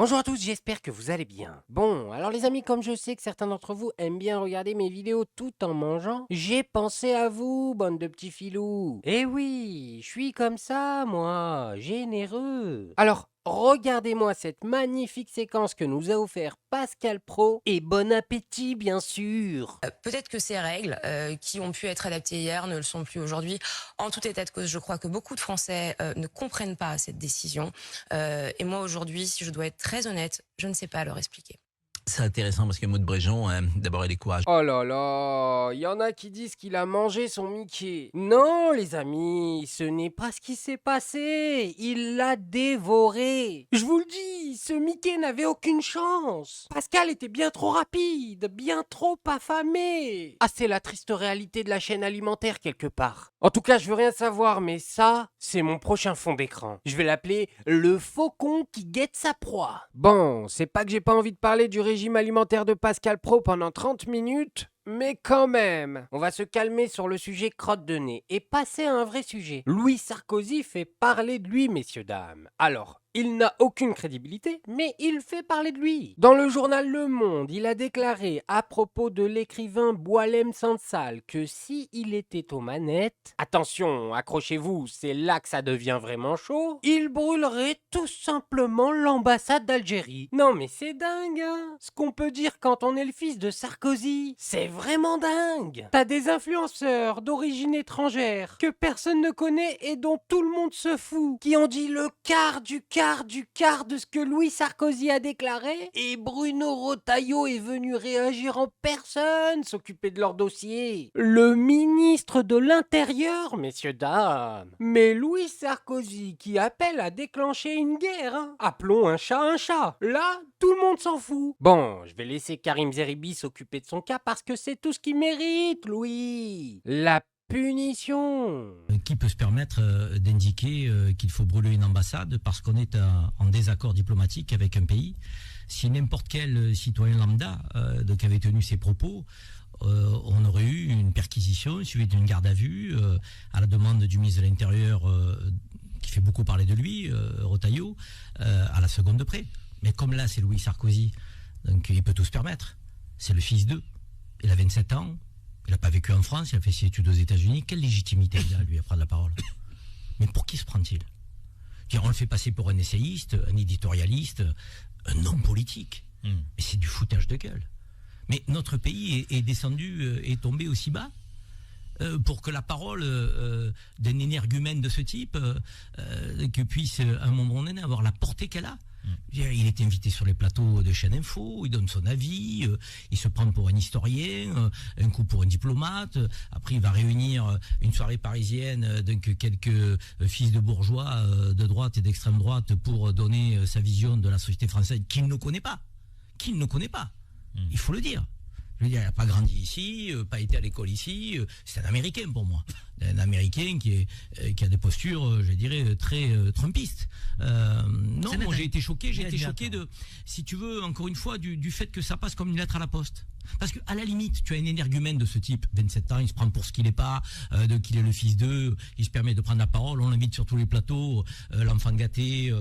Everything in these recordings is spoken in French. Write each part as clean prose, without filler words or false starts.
Bonjour à tous, j'espère que vous allez bien. Bon, alors les amis, comme je sais que certains d'entre vous aiment bien regarder mes vidéos tout en mangeant, j'ai pensé à vous, bande de petits filous. Eh oui, je suis comme ça, moi, généreux. Alors, regardez-moi cette magnifique séquence que nous a offert Pascal Pro et bon appétit, bien sûr. Peut-être que ces règles, qui ont pu être adaptées hier, ne le sont plus aujourd'hui. En tout état de cause, je crois que beaucoup de Français ne comprennent pas cette décision. Et moi, aujourd'hui, si je dois être très honnête, je ne sais pas leur expliquer. C'est intéressant parce que Maud Bréjon, d'abord, elle est courageuse. Oh là là, il y en a qui disent qu'il a mangé son Mickey. Non, les amis, ce n'est pas ce qui s'est passé. Il l'a dévoré. Je vous le dis, ce Mickey n'avait aucune chance. Pascal était bien trop rapide, bien trop affamé. Ah, c'est la triste réalité de la chaîne alimentaire quelque part. En tout cas, je veux rien savoir, mais ça, c'est mon prochain fond d'écran. Je vais l'appeler le faucon qui guette sa proie. Bon, c'est pas que j'ai pas envie de parler du régime alimentaire de Pascal Pro pendant 30 minutes, mais quand même, on va se calmer sur le sujet crotte de nez et passer à un vrai sujet. Louis Sarkozy fait parler de lui, messieurs, dames. Alors, il n'a aucune crédibilité, mais il fait parler de lui. Dans le journal Le Monde, il a déclaré à propos de l'écrivain Boualem Sansal que si il était aux manettes, attention, accrochez-vous, c'est là que ça devient vraiment chaud, il brûlerait tout simplement l'ambassade d'Algérie. Non mais c'est dingue, hein. Ce qu'on peut dire quand on est le fils de Sarkozy, c'est vraiment dingue. T'as des influenceurs d'origine étrangère que personne ne connaît et dont tout le monde se fout, qui ont dit le quart de ce que Louis Sarkozy a déclaré, et Bruno Retailleau est venu réagir en personne, s'occuper de leur dossier. Le ministre de l'Intérieur, messieurs, dames. Mais Louis Sarkozy qui appelle à déclencher une guerre, hein. Appelons un chat un chat. Là, tout le monde s'en fout. Bon, je vais laisser Karim Zeribi s'occuper de son cas parce que c'est tout ce qu'il mérite, Louis. La punition. Qui peut se permettre d'indiquer qu'il faut brûler une ambassade parce qu'on est en désaccord diplomatique avec un pays? Si n'importe quel citoyen lambda donc avait tenu ses propos, on aurait eu une perquisition suivie d'une garde à vue à la demande du ministre de l'Intérieur qui fait beaucoup parler de lui, Retailleau, à la seconde de près. Mais comme là c'est Louis Sarkozy, donc il peut tout se permettre. C'est le fils d'eux. Il a 27 ans. Il n'a pas vécu en France, il a fait ses études aux États-Unis. Quelle légitimité il a, lui, à prendre la parole? Mais pour qui se prend-il? On le fait passer pour un essayiste, un éditorialiste, un homme politique. Mais c'est du foutage de gueule. Mais notre pays est descendu, est tombé aussi bas pour que la parole d'un énergumène de ce type que puisse, à un moment donné, avoir la portée qu'elle a. Il est invité sur les plateaux de chaîne info, il donne son avis, il se prend pour un historien, un coup pour un diplomate. Après, il va réunir une soirée parisienne donc quelques fils de bourgeois de droite et d'extrême droite pour donner sa vision de la société française qu'il ne connaît pas. Qu'il ne connaît pas. Il faut le dire. Je veux dire, il n'a pas grandi ici, pas été à l'école ici. C'est un Américain pour moi. Un Américain qui a des postures, je dirais, très trumpistes. Non, moi j'ai été choqué de, si tu veux, encore une fois, du fait que ça passe comme une lettre à la poste. Parce qu'à la limite, tu as un énergumène de ce type, 27 ans, il se prend pour ce qu'il n'est pas, qu'il est le fils d'eux, il se permet de prendre la parole, on l'invite sur tous les plateaux, l'enfant gâté,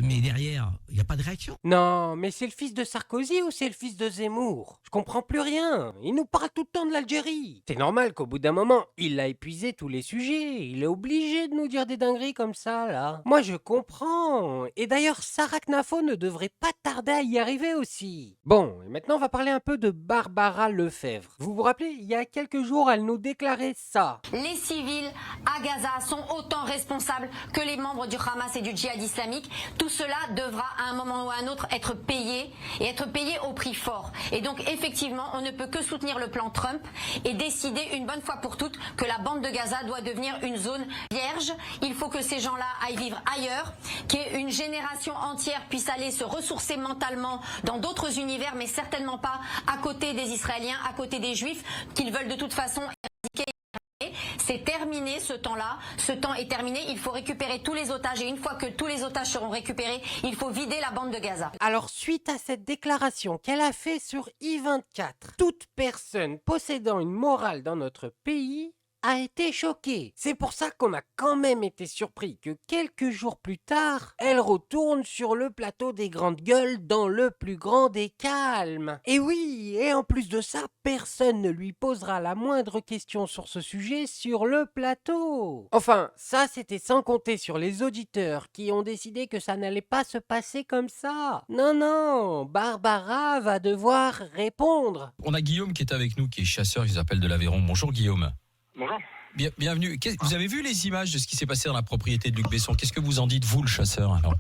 mais derrière, il n'y a pas de réaction. Non, mais c'est le fils de Sarkozy ou c'est le fils de Zemmour? Je comprends plus rien. Il nous parle tout le temps de l'Algérie. C'est normal qu'au bout d'un moment, il a épuisé tous les sujets. Il est obligé de nous dire des dingueries comme ça, là. Moi, je comprends. Et d'ailleurs, Sarah Knafo ne devrait pas tarder à y arriver aussi. Bon, et maintenant, on va parler un peu de Barbara Lefebvre. Vous vous rappelez, il y a quelques jours, elle nous déclarait ça. Les civils à Gaza sont autant responsables que les membres du Hamas et du djihad islamique. Tout cela devra à un moment ou à un autre être payé et être payé au prix fort. Et donc effectivement, on ne peut que soutenir le plan Trump et décider une bonne fois pour toutes que la bande de Gaza doit devenir une zone vierge. Il faut que ces gens-là aillent vivre ailleurs, qu'une génération entière puisse aller se ressourcer mentalement dans d'autres univers, mais certainement pas à côté des Israéliens, à côté des Juifs, qu'ils veulent de toute façon éradiquer. C'est terminé ce temps-là, ce temps est terminé, il faut récupérer tous les otages et une fois que tous les otages seront récupérés, il faut vider la bande de Gaza. Alors suite à cette déclaration qu'elle a fait sur I24, toute personne possédant une morale dans notre pays a été choquée. C'est pour ça qu'on a quand même été surpris que quelques jours plus tard, elle retourne sur le plateau des grandes gueules dans le plus grand des calmes. Et oui, et en plus de ça, personne ne lui posera la moindre question sur ce sujet sur le plateau. Enfin, ça c'était sans compter sur les auditeurs qui ont décidé que ça n'allait pas se passer comme ça. Non, non, Barbara va devoir répondre. On a Guillaume qui est avec nous, qui est chasseur, il s'appelle de l'Aveyron. Bonjour Guillaume. Bonjour. Bienvenue. Vous avez vu les images de ce qui s'est passé dans la propriété de Luc Besson? Qu'est-ce que vous en dites, vous, le chasseur, alors?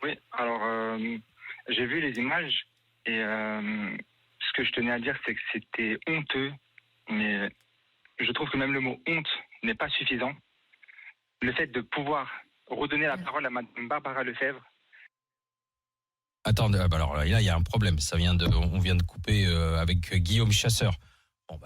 Oui, alors j'ai vu les images et ce que je tenais à dire, c'est que c'était honteux, mais je trouve que même le mot honte n'est pas suffisant. Le fait de pouvoir redonner la parole à Mme Barbara Lefebvre. Attendez, alors là, il y a un problème. On vient de couper avec Guillaume Chasseur. Bon,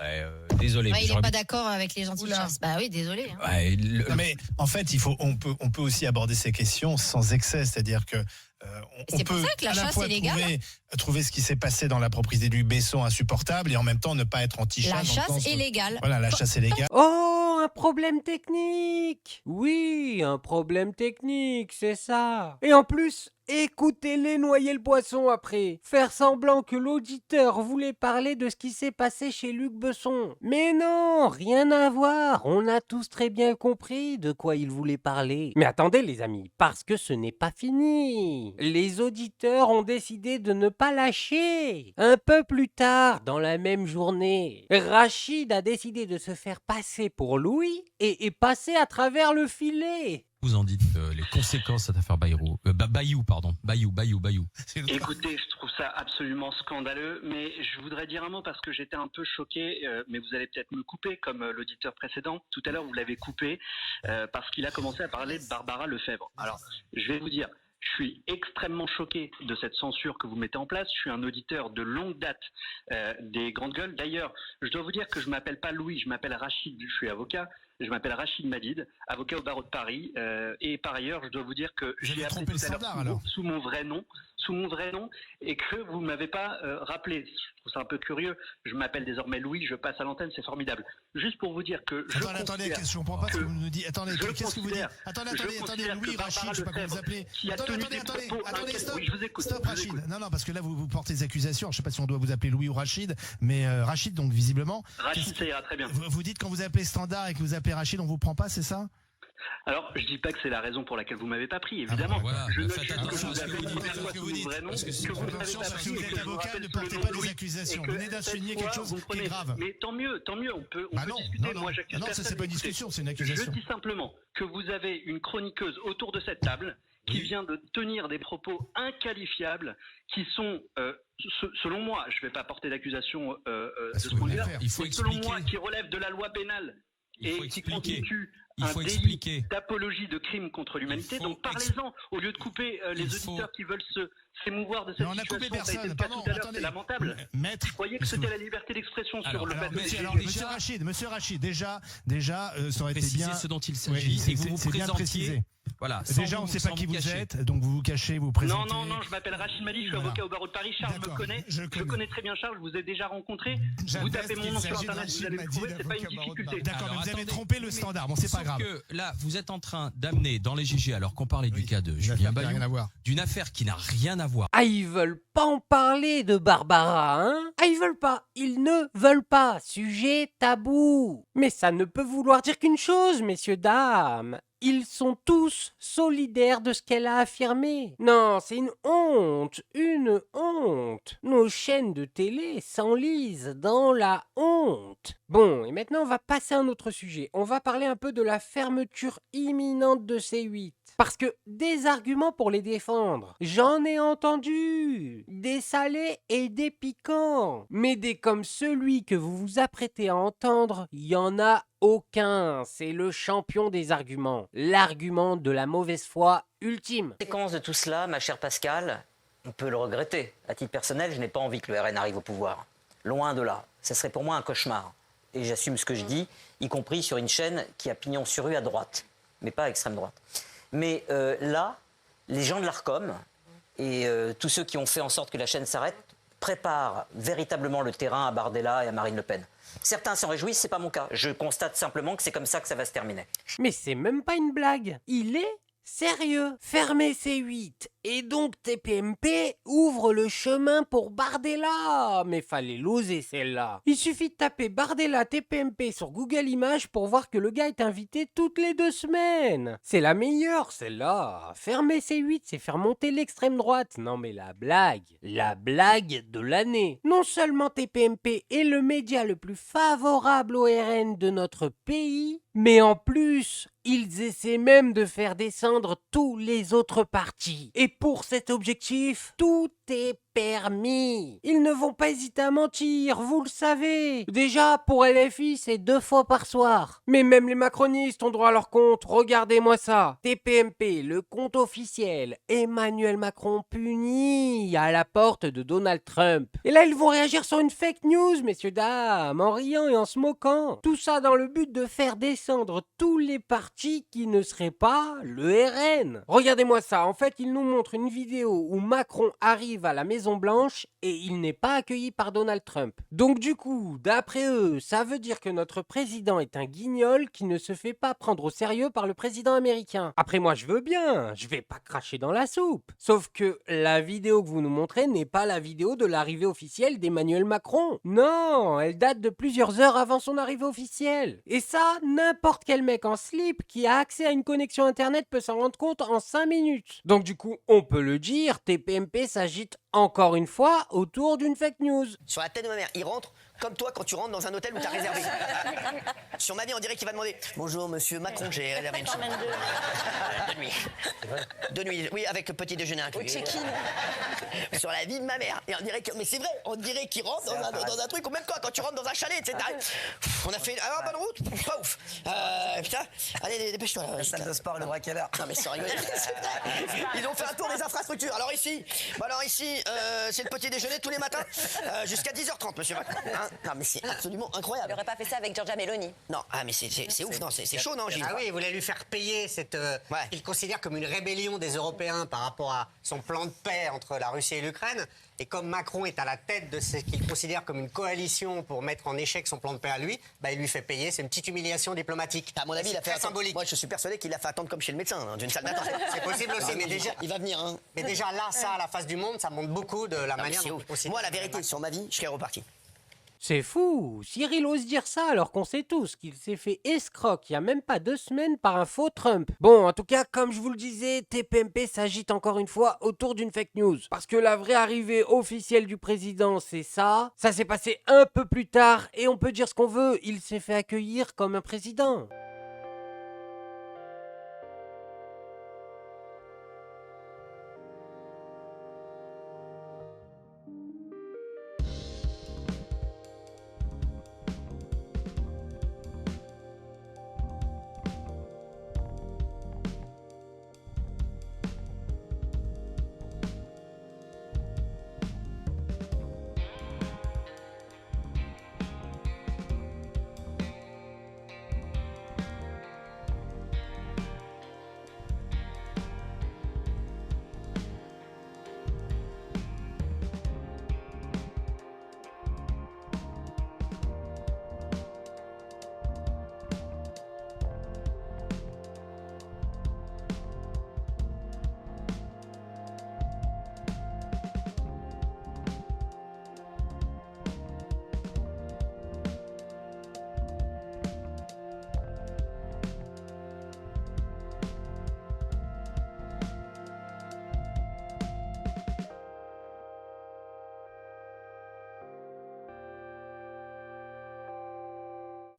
désolé. Ouais, il n'est pas d'accord avec les gentils chasses. Bah oui, désolé. Hein. Ouais, Non, mais en fait, on peut aussi aborder ces questions sans excès, c'est-à-dire que on C'est pour peut ça que la à la chasse fois est légale. trouver ce qui s'est passé dans la propriété du Besson insupportable et en même temps ne pas être anti-chasse. La chasse est légale. Voilà, la chasse est légale. Oh, un problème technique! Oui, un problème technique, c'est ça. Et en plus, écoutez-les noyer le poisson après. Faire semblant que l'auditeur voulait parler de ce qui s'est passé chez Luc Besson. Mais non, rien à voir. On a tous très bien compris de quoi il voulait parler. Mais attendez les amis, parce que ce n'est pas fini. Les auditeurs ont décidé de ne pas lâcher. Un peu plus tard, dans la même journée, Rachid a décidé de se faire passer pour Louis et passer à travers le filet. Vous en dites les conséquences de cette affaire Bayou. Écoutez, je trouve ça absolument scandaleux, mais je voudrais dire un mot parce que j'étais un peu choqué, mais vous allez peut-être me couper comme l'auditeur précédent. Tout à l'heure, vous l'avez coupé parce qu'il a commencé à parler de Barbara Lefebvre. Alors, je vais vous dire, je suis extrêmement choqué de cette censure que vous mettez en place. Je suis un auditeur de longue date des grandes gueules. D'ailleurs, je dois vous dire que je m'appelle pas Louis, je m'appelle Rachid, je suis avocat. Je m'appelle Rachid Madid, avocat au barreau de Paris. Et par ailleurs, je dois vous dire que j'ai appelé tout à l'heure sous mon vrai nom, et que vous ne m'avez pas rappelé. Je trouve ça un peu curieux. Je m'appelle désormais Louis, je passe à l'antenne, c'est formidable. Juste pour vous dire que Attendez, je comprends pas ce que vous nous dites. Attendez, qu'est-ce que vous dites? Attendez, Louis, Rachid, je sais pas comment vous appelez. Attendez, stop. Oui, je vous écoute. Stop, Rachid. Non, parce que là, vous portez des accusations. Je sais pas si on doit vous appeler Louis ou Rachid, mais Rachid, donc visiblement. Rachid, ça ira très bien. Vous dites quand vous appelez Standard et que vous appelez Rachid, on vous prend pas, c'est ça? Alors, je dis pas que c'est la raison pour laquelle vous m'avez pas pris, évidemment. Voilà, je faites attention à ce que vous dites. Si vous êtes avocat, ne portez pas des accusations. Vous venez d'insinuer quelque chose qui est grave. Mais tant mieux, on peut discuter. Non, ça c'est pas une discussion, c'est une accusation. Je dis simplement que vous avez une chroniqueuse autour de cette table qui vient de tenir des propos inqualifiables qui sont, selon moi, je ne vais pas porter d'accusation de ce point de vue-là, mais selon moi, qui relèvent de la loi pénale et qui constituent un délit d'apologie de crime contre l'humanité. Donc parlez-en, au lieu de couper les auditeurs qui veulent s'émouvoir de cette situation. Ça a été le cas tout à l'heure, c'est lamentable. Je croyais que c'était la liberté d'expression sur le plateau. Monsieur Rachid, déjà, ça aurait été bien. Précisez ce dont il s'agit et vous vous présentiez. Voilà. Déjà, on ne sait pas qui vous êtes, donc vous vous cachez, vous vous présentez. Non, je m'appelle Rachid Mali, je suis avocat au barreau de Paris. Charles me connaît. Je connais très bien Charles, je vous ai déjà rencontré. Vous tapez mon nom sur Internet, vous allez le trouver, c'est pas une difficulté. D'accord, mais vous avez trompé le standard, bon, c'est pas grave. Sauf que là, vous êtes en train d'amener dans les GG, alors qu'on parlait du cas de Julien Bayou, d'une affaire qui n'a rien à voir. Ah, ils veulent pas en parler de Barbara, hein? Ah, ils ne veulent pas. Sujet tabou. Mais ça ne peut vouloir dire qu'une chose, messieurs, dames. Ils sont tous solidaires de ce qu'elle a affirmé. Non, c'est une honte. Nos chaînes de télé s'enlisent dans la honte. Bon, et maintenant on va passer à un autre sujet. On va parler un peu de la fermeture imminente de C8. Parce que des arguments pour les défendre, j'en ai entendu. Des salés et des piquants. Mais des comme celui que vous vous apprêtez à entendre, il y en a aucun. C'est le champion des arguments. L'argument de la mauvaise foi ultime. La conséquence de tout cela, ma chère Pascale, on peut le regretter. À titre personnel, je n'ai pas envie que le RN arrive au pouvoir. Loin de là. Ça serait pour moi un cauchemar. Et j'assume ce que je dis, y compris sur une chaîne qui a pignon sur rue à droite, mais pas à extrême droite. Mais là, les gens de l'Arcom et tous ceux qui ont fait en sorte que la chaîne s'arrête prépare véritablement le terrain à Bardella et à Marine Le Pen. Certains s'en réjouissent, c'est pas mon cas. Je constate simplement que c'est comme ça que ça va se terminer. Mais c'est même pas une blague. Il est sérieux. Fermer C8 et donc TPMP ouvre le chemin pour Bardella. Mais fallait l'oser celle-là. Il suffit de taper Bardella TPMP sur Google Images pour voir que le gars est invité toutes les 2 semaines. C'est la meilleure celle-là. Fermer C8, c'est faire monter l'extrême droite. Non mais la blague de l'année. Non seulement TPMP est le média le plus favorable au RN de notre pays, mais en plus, ils essaient même de faire descendre tous les autres partis. Et pour cet objectif, tout est permis. Ils ne vont pas hésiter à mentir, vous le savez. Déjà, pour LFI, c'est 2 fois par soir. Mais même les macronistes ont droit à leur compte. Regardez-moi ça. TPMP, le compte officiel. Emmanuel Macron puni à la porte de Donald Trump. Et là, ils vont réagir sur une fake news, messieurs, dames, en riant et en se moquant. Tout ça dans le but de faire descendre tous les partis qui ne seraient pas le RN. Regardez-moi ça. En fait, ils nous montrent une vidéo où Macron arrive à la Maison-Blanche et il n'est pas accueilli par Donald Trump. Donc du coup, d'après eux, ça veut dire que notre président est un guignol qui ne se fait pas prendre au sérieux par le président américain. Après moi, je veux bien, je vais pas cracher dans la soupe. Sauf que la vidéo que vous nous montrez n'est pas la vidéo de l'arrivée officielle d'Emmanuel Macron. Non, elle date de plusieurs heures avant son arrivée officielle. Et ça, n'importe quel mec en slip qui a accès à une connexion internet peut s'en rendre compte en 5 minutes. Donc du coup, on peut le dire, TPMP s'agite encore une fois autour d'une fake news. Sur la tête de ma mère, il rentre comme toi quand tu rentres dans un hôtel où t'as réservé. Sur ma vie, on dirait qu'il va demander « Bonjour, monsieur Macron, j'ai réservé une chambre. » De nuit. De nuit, oui, avec petit déjeuner inclus. Au check-in. Sur la vie de ma mère. Et on dirait que... Mais c'est vrai, on dirait qu'il rentre dans un truc, ou même toi, quand tu rentres dans un chalet, etc. On a fait... Alors, bonne route, pas ouf. Putain, allez, dépêche-toi. La salle de sport, le braqueleur. Non, mais sans rigoler. Ils ont fait un tour des infrastructures. Alors ici, c'est le petit déjeuner tous les matins, jusqu'à 10h30, monsieur Macron. Hein, non, mais c'est absolument incroyable. Il n'aurait pas fait ça avec Giorgia Meloni. Non, mais c'est ouf, non, c'est chaud, non, Gilles? Ah oui, il voulait lui faire payer cette... qu'il considère comme une rébellion des Européens par rapport à son plan de paix entre la Russie et l'Ukraine. Et comme Macron est à la tête de ce qu'il considère comme une coalition pour mettre en échec son plan de paix à lui, il lui fait payer. C'est une petite humiliation diplomatique. À mon avis, il a fait symbolique. Moi, je suis persuadé qu'il l'a fait attendre comme chez le médecin, dans une salle d'attente. C'est possible aussi, mais déjà... Il va venir, hein. Mais déjà là, ça, à la face du monde, ça montre beaucoup de la manière dont il considère... Moi, la vérité, sur ma vie, je serais reparti. C'est fou, Cyril ose dire ça alors qu'on sait tous qu'il s'est fait escroc il y a même pas 2 semaines par un faux Trump. Bon, en tout cas, comme je vous le disais, TPMP s'agite encore une fois autour d'une fake news. Parce que la vraie arrivée officielle du président, c'est ça. Ça s'est passé un peu plus tard et on peut dire ce qu'on veut, il s'est fait accueillir comme un président.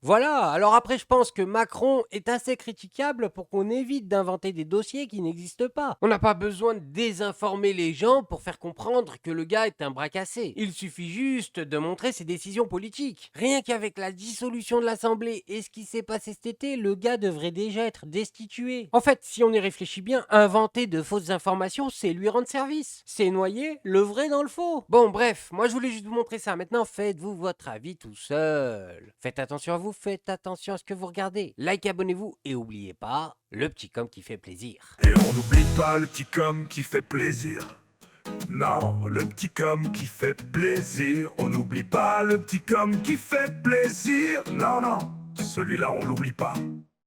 Voilà, alors après je pense que Macron est assez critiquable pour qu'on évite d'inventer des dossiers qui n'existent pas. On n'a pas besoin de désinformer les gens pour faire comprendre que le gars est un bras cassé. Il suffit juste de montrer ses décisions politiques. Rien qu'avec la dissolution de l'Assemblée et ce qui s'est passé cet été, le gars devrait déjà être destitué. En fait, si on y réfléchit bien, inventer de fausses informations, c'est lui rendre service. C'est noyer le vrai dans le faux. Bon bref, moi je voulais juste vous montrer ça. Maintenant, faites-vous votre avis tout seul. Faites attention à vous. Faites attention à ce que vous regardez. Like, abonnez-vous et n'oubliez pas le petit com qui fait plaisir. Et on n'oublie pas le petit com qui fait plaisir. Non, le petit com qui fait plaisir. On n'oublie pas le petit com qui fait plaisir. Non, non, celui-là on l'oublie pas.